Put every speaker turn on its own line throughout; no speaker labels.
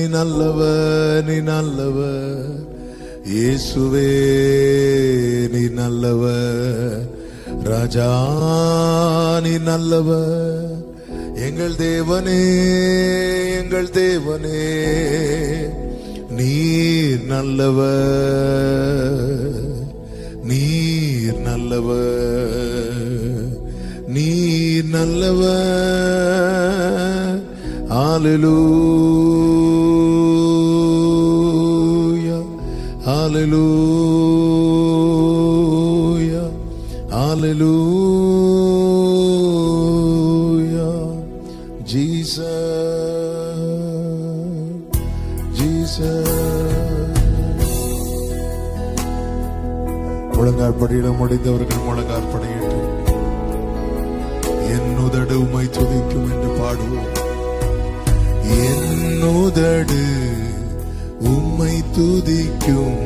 நல்லவர், நீ நல்லவர். இயேசுவே நீ நல்லவர். ராஜா நீ நல்லவர். எங்கள் தேவனே, எங்கள் தேவனே, நீர் நல்லவர், நீர் நல்லவர், நீர் நல்லவர். ஹல்லேலூயா, ஹல்லேலூயா, ஹல்லேலூயா. Jesus, Jesus. முழங்காற்படியிட முடிந்தவர்கள் முழங்காற்படியிட்டு என் உதடு உம்மை துதிக்கும் என்று பாடுவோம். என் உதடு உம்மை துதிக்கும்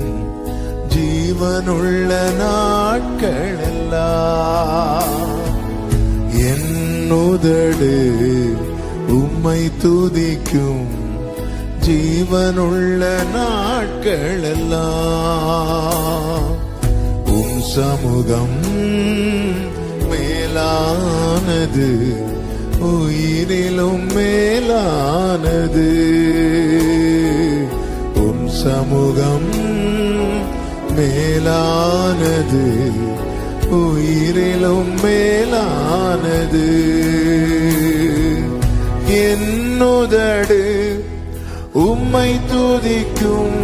ஜீவனுள்ள நாட்களெல்லாம். என் உதடு உம்மை துதிக்கும் ஜீவனுள்ள நாட்களெல்லாம். உம் சமூகம் மேலானது, உயிரிலும் மேலானது. உம் சமூகம் மேலானது, உயிரிலும் மேலானது. என் உதடு உம்மை துதிக்கும்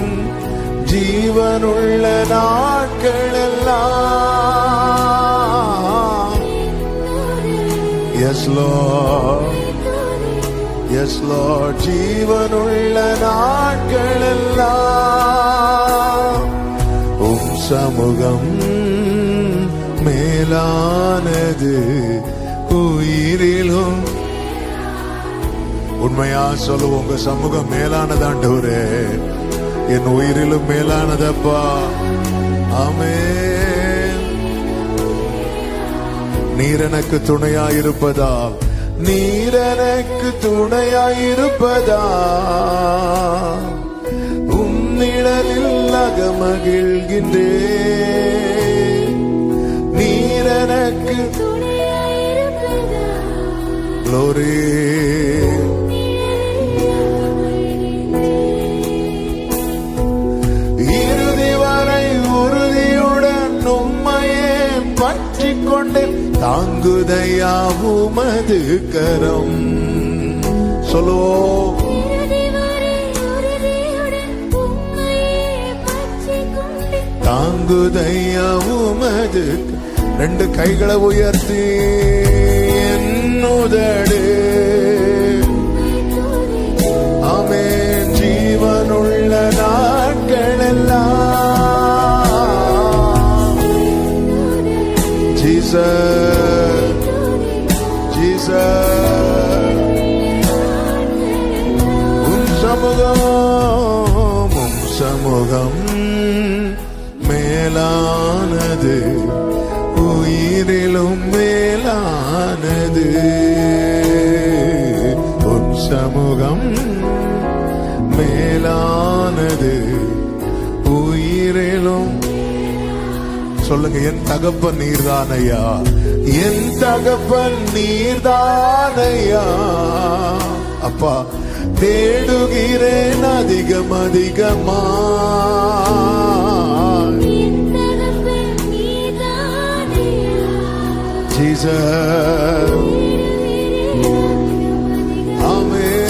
ஜீவனுள்ள நாட்களெல்லாம். Yes Lord, yes Lord. ஜீவனுள்ள நாட்களெல்லாம் உம் சமூகம் மேலானது, உயிரிலும். உண்மையா சொல்லுவோம், உங்க சமூகம் மேலானது ஆண்டவரே, என் உயிரிலும் மேலானதப்பா. ஆமென். நீர் எனக்கு துணையாயிருப்பதால், நீர் எனக்கு துணையாயிருப்பதால் உம் நிழலில் அகமகிழ்கின்றேன். நீர் எனக்கு glory. இறுதி வரை உறுதியுடன் உம்மையே பற்றிக் கொண்டேன். தாங்குதையா உமது கரம். சொல்லுவோம். தாங்குதையா உமது. ரெண்டு கைகளை உயர்த்தி என் உதடு ஆமென் ஜீவனுள்ள நாட்களெல்லாம். Jesus, Jesus. உம் சமூகம், உம் சமூகம் மேலானது, உயிரிலும் மேலானது. உன் சமூகம் மேலானது, உயிரிலும். சொல்லுங்க, என் தகப்பன் நீர்தானையா, என் தகப்பன் நீர்தானையா. அப்பா, தேடுகிறேன் அதிகம் அதிகமா. Jesus, ஆமென்.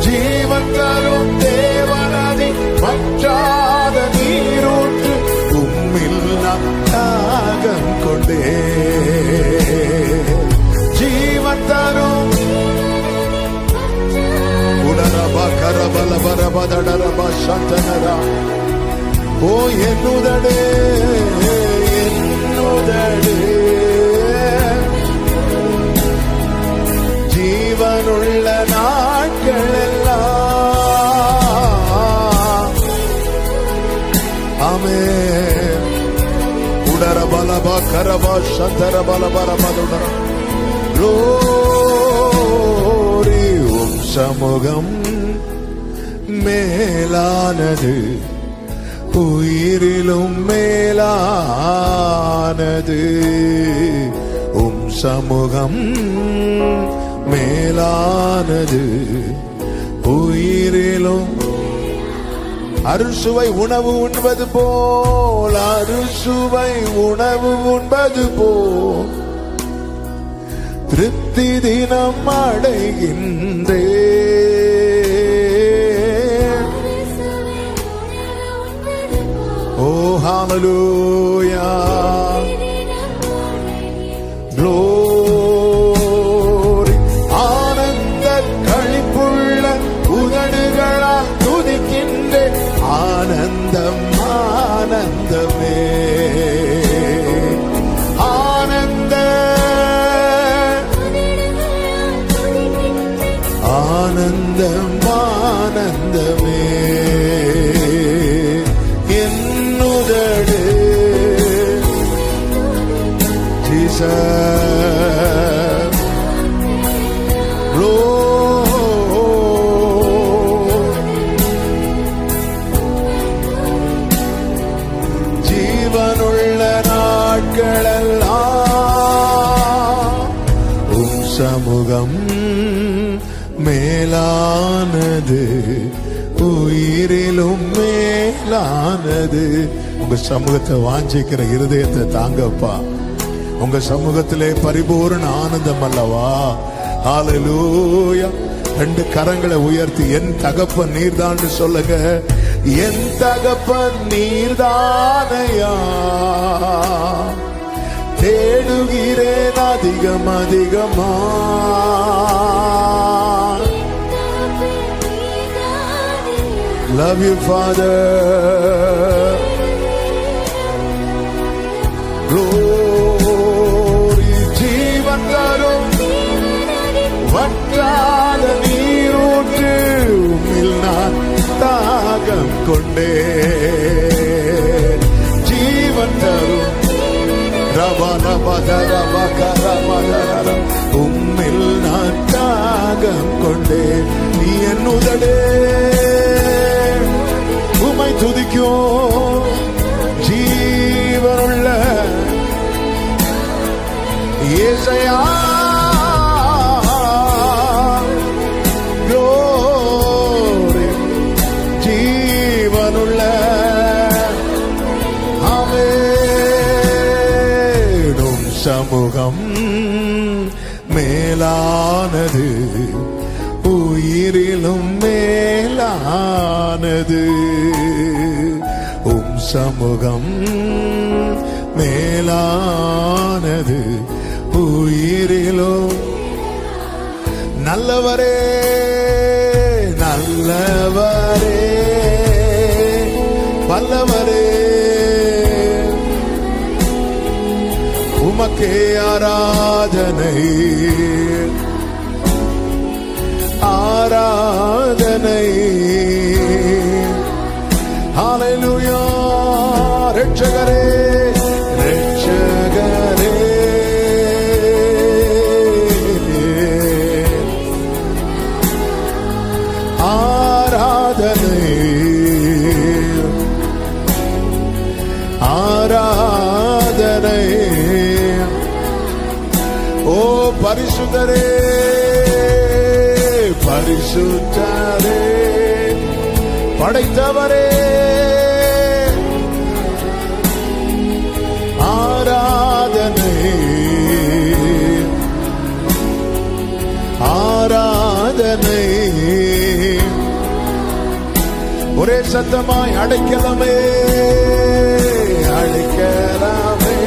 ஜீவன் தரும் தேவனதி வற்றாத நீரூற்று உம்மில் நான் தாகம் கொண்டே. ஜீவன் தரும் உடரபா கரபல பரபதடரபா சந்தனரா. ஓ என் உதடே, ஜீவனுள்ள நாட்களெல்லாம். ஆமென். உடர பலபா கரபா சந்தர பலபரபதுடர. glory. உம் சமூகம் மேலானது, உயிரிலும் மேலானது. உம் சமூகம் மேலானது, உயிரிலும். அறுசுவை உணவு உண்பது போல், அறுசுவை உணவு உண்பது போல் திருப்தி தினம் அடைகின்றே. ஓ ஹalleluya, glory. ஆனந்த களிப்புள்ள உதடுகளால் துதிக்கின்றே. ஆனந்தம் ஆனந்தமே, ஆனந்த ஆனந்தம் ஆனந்தமே. என்னுதடு ஜீசஸ், ஜீவனுள்ள நாட்களெல்லாம் உம் சமூகம் மேலானது, உயிரிலும் மேலானது. உங்க சமூகத்தை வாஞ்சிக்கிற இருதயத்தை தாங்கப்பா. உங்க சமூகத்திலே பரிபூர்ண ஆனந்தம் அல்லவா. ஹalleluya. 2 கரங்களை உயர்த்தி என் தகப்பன் நீர்தான் சொல்லுங்க. என் தகப்பன் நீர்தானையா, தேடுகிறேன் அதிகம் அதிகமா. Love you, Father. Glory. ஜீவன் தரும் வற்றாத நீரூற்று, உம்மில் நான் தாகம் கொண்டே. ஜீவன் தரும் ரபரபதரபகரமதரம், உம்மில் நான் தாகம் கொண்டே. நீ என் உதடே உம்மை துதிக்கும். ஜீவனுள்ள இயேசையா, glory. ஜீவனுள்ள ஆமென். உம் சமூகம் மேலானது, உயிரிலும் மேலானது. உம் சமூகம் மேலானது, உயிரிலும். நல்லவரே நல்லவரே, வல்லவரே, உமக்கே ஆராதனை ஆராதனை. ஹalleluya. ரட்சகரே ரட்சகரே, ஆராதனை ஆராதனை. ஓ பரிசுத்தரே பரிசுத்தரே, படைத்தவரே ஆராதனை ஆராதனை. ஒரே சத்தமாய் அடைக்கலமே அடைக்கலமே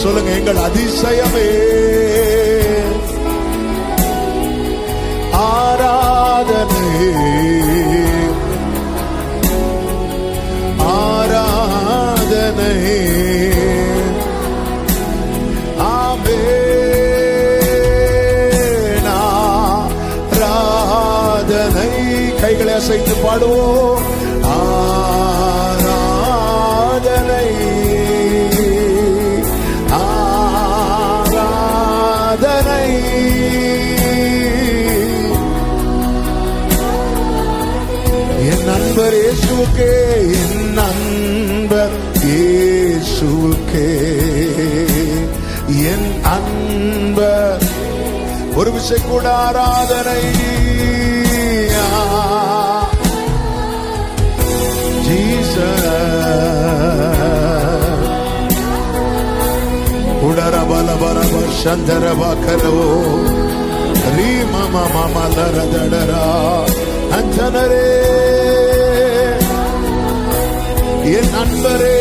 சொல்லுங்க. எங்கள் அதிசயமே ஆராதனை ஆராதனை. ஆமென். ஆராதனை. கைகளை அசைத்து பாடுவோம். ஆராதனை ஆராதனை என் நண்பர் இயேசுவுக்கே, என் நண்பர் இயேசுவுக்கே, என் அன்பர். ஒரு விசை கூட ஆராதனை. உடரபலபரப சந்தரபாக்கரோ ரீமமமலரதடரா அஞ்சனரே, என் அன்பரே,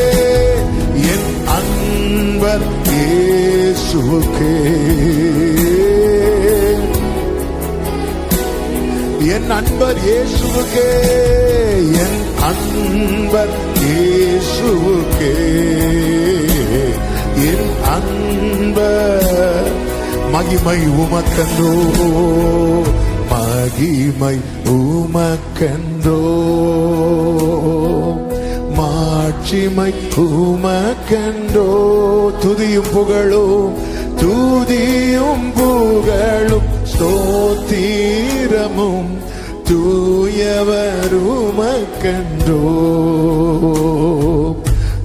என் அன்பர் இயேசுவுக்கே, என் அன்பர் இயேசுவுக்கே, என் அன்பர் இயேசுவுக்கே, என் அன்பர். மகிமை உமக்கன்றோ, மகிமை உமக்கன்றோ, மாட்சிமை உமக்கன்றோ. துதியும் புகழும், துதியும் புகழும், ஸ்தோத்திரமும் தூயவர் உமக்கன்றோ.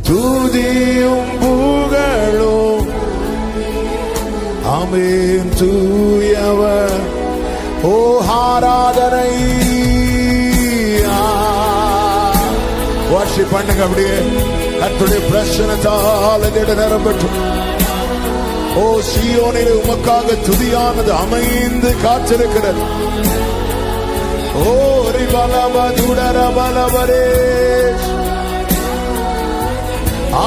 துதியும் புகழும், ஆமென், தூயவர். ஓ ஆராதனை. வாஷி பண்ணுங்க அப்படியே கர்த்தருடைய பிரசன்னத்தால் நிரம்பட்டும். ஓ சீயோனில் உமக்காக துதியானது அமைந்து காத்திருக்கிறது. ஓ ரிபலபதுடரபலபரே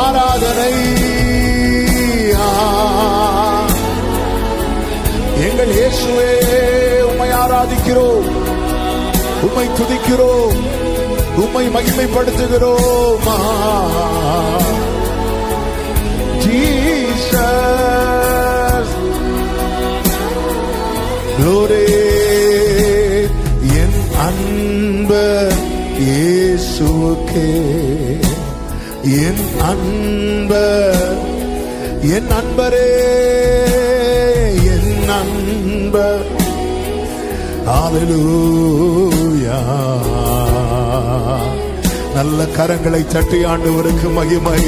ஆராதனை. எங்கள் இயேசுவே, உம்மை ஆராதிக்கிறோம், உம்மை துதிக்கிறோம், உம்மை மகிமைப்படுத்துகிறோம். Jesus glory. என் அன்பர் இயேசுவுக்கே, என் அன்பர், என் அன்பரே, என் அன்பர். ஹல்லேலூயா. நல்ல கரங்களை தட்டி ஆண்டவருக்கு மகிமை.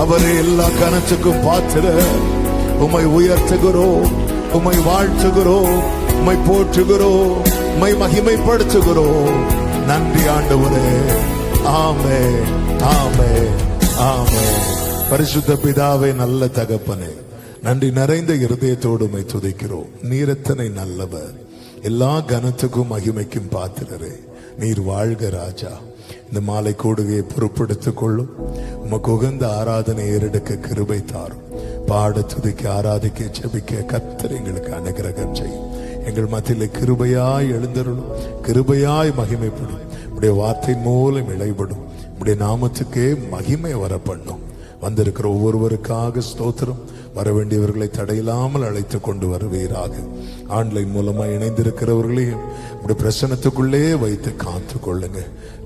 அவரே எல்லா கனத்துக்கும் பாத்திர. உம்மை உயர்த்துகிறோம், உம்மை வாழ்த்துகிறோம், உம்மை போற்றுகிறோம், உம்மை மகிமைப்படுத்துகிறோம். நன்றி ஆண்டவரே. ஆமென், ஆமென், ஆமென். பரிசுத்த பிதாவே, நல்ல தகப்பனே, நன்றி நிறைந்த இருதயத்தோடு உம்மை துதிக்கிறோம். நீர் எத்தனை நல்லவர். எல்லா கனத்துக்கும் மகிமைக்கும் பாத்திரரே. நீர் வாழ்க ராஜா. இந்த மாலை கூடுகையை பொறுப்படுத்திக் கொள்ளும். உமக்கு உகந்த ஆராதனை ஏறெடுக்க கிருபை தாரும். பாட, துதிக்க, ஆராதிக்க, ஜெபிக்க கர்த்தர் எங்களுக்கு அனுகிரகம் செய்யும். எங்கள் மத்தியில் கிருபையாய் எழுந்தருளும், கிருபையாய் மகிமைப்படும். உடைய வார்த்தை மூலம் இளைப்படும். உடைய நாமத்துக்கே மகிமை வர பண்ணும். வந்திருக்கிற ஒவ்வொருவருக்காக ஸ்தோத்திரம். வரவேண்டியவர்களை தடையில்லாமல் அழைத்து கொண்டு வருவீராக. ஆன்லைன் மூலமா இணைந்திருக்கிறவர்களையும் உடைய பிரசன்னத்துக்குள்ளே வைத்து காத்து கொள்ளுங்க.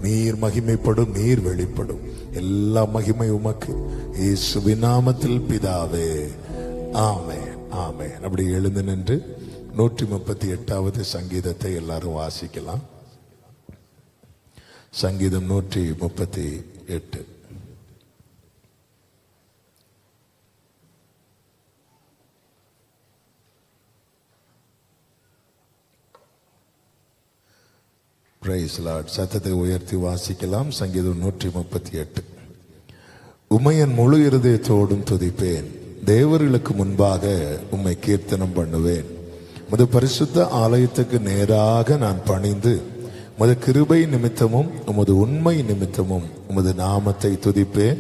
நீர் மகிமைப்படும், நீர் வெளிப்படும். எல்லா மகிமை உமக்கு, இயேசுவின் நாமத்தில் பிதாவே, ஆமென், ஆமென். அப்படி எழுந்து நின்று 138வது சங்கீதத்தை எல்லாரும் வாசிக்கலாம். சங்கீதம் 138. Praise Lord. சத்தத்தை உயர்த்தி வாசிக்கலாம். சங்கீதம் 138. உம்மை என் முழு இருதயத்தோடும் துதிப்பேன், தேவர்களுக்கு முன்பாக உம்மை கீர்த்தனம் பண்ணுவேன். உமது பரிசுத்த ஆலயத்துக்கு நேராக நான் பணிந்து உமது கிருபை நிமித்தமும் உமது உண்மை நிமித்தமும் உமது நாமத்தை துதிப்பேன்.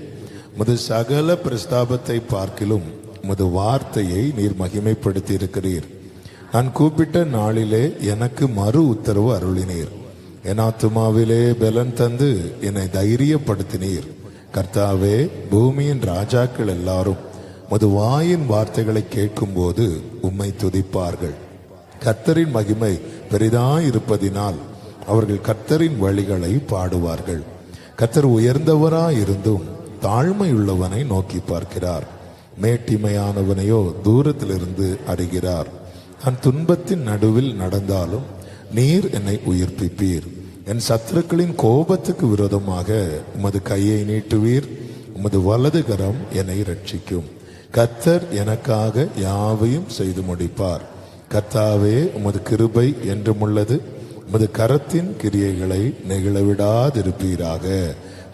உமது சகல பிரஸ்தாபத்தை பார்க்கிலும் உமது வார்த்தையை நீர் மகிமைப்படுத்தி இருக்கிறீர். நான் கூப்பிட்ட நாளிலே எனக்கு மறு உத்தரவு அருளினீர். என் ஆத்துமாவிலே பலன் தந்து என்னை தைரியப்படுத்தினீர். கர்த்தாவே, பூமியின் ராஜாக்கள் எல்லாரும் உமது வாயின் வார்த்தைகளை கேட்கும் போது உம்மை துதிப்பார்கள். கர்த்தரின் மகிமை பெரிதாயிருப்பதினால் அவர்கள் கர்த்தரின் வழிகளை பாடுவார்கள். கர்த்தர் உயர்ந்தவராயிருந்தும் தாழ்மையுள்ளவனை நோக்கி பார்க்கிறார். மேட்டிமையானவனையோ தூரத்திலிருந்து அறிகிறார். நான் துன்பத்தின் நடுவில் நடந்தாலும் நீர் என்னை உயிர்ப்பிப்பீர். என் சத்துருக்களின் கோபத்துக்கு விரோதமாக உமது கையை நீட்டுவீர். உமது வலது கரம் என்னை ரட்சிக்கும். கர்த்தர் எனக்காக யாவையும் செய்து முடிப்பார். கர்த்தாவே, உமது கிருபை என்றும் உள்ளது. உமது கரத்தின் கிரியைகளை நெகிழவிடாதிருப்பீராக.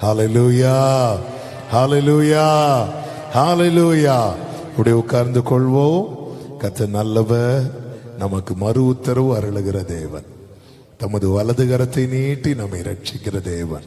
ஹல்லேலூயா, ஹல்லேலூயா, ஹல்லேலூயா. அப்படியே உட்கார்ந்து கொள்வோம். கர்த்தர் நல்லவர், நமக்கு மறு உத்தரவு அருளுகிற தேவன், தமது வலது கரத்தை நீட்டி நம்மை ரட்சிக்கிற தேவன்.